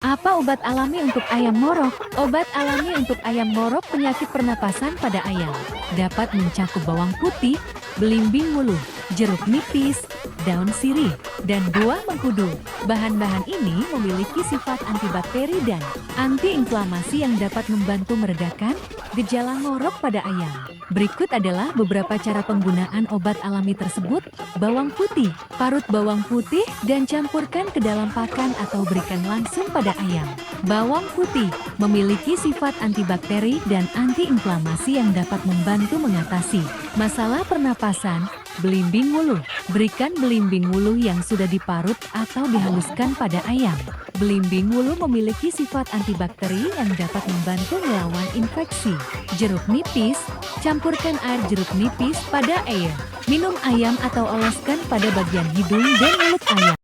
Apa obat alami untuk ayam ngorok? Obat alami untuk ayam ngorok penyakit pernapasan pada ayam. Dapat mencakup bawang putih, belimbing wuluh, jeruk nipis, daun sirih, dan buah mengkudu. Bahan-bahan ini memiliki sifat antibakteri dan antiinflamasi yang dapat membantu meredakan gejala ngorok pada ayam. Berikut adalah beberapa cara penggunaan obat alami tersebut. Bawang putih, parut bawang putih dan campurkan ke dalam pakan atau berikan langsung pada ayam. Bawang putih memiliki sifat antibakteri dan antiinflamasi yang dapat membantu mengatasi masalah pernapasan. Belimbing wuluh, berikan belimbing wuluh yang sudah diparut atau dihaluskan pada ayam. Belimbing wuluh memiliki sifat antibakteri yang dapat membantu melawan infeksi. Jeruk nipis, campurkan air jeruk nipis pada air. Minum ayam atau oleskan pada bagian hidung dan mulut ayam.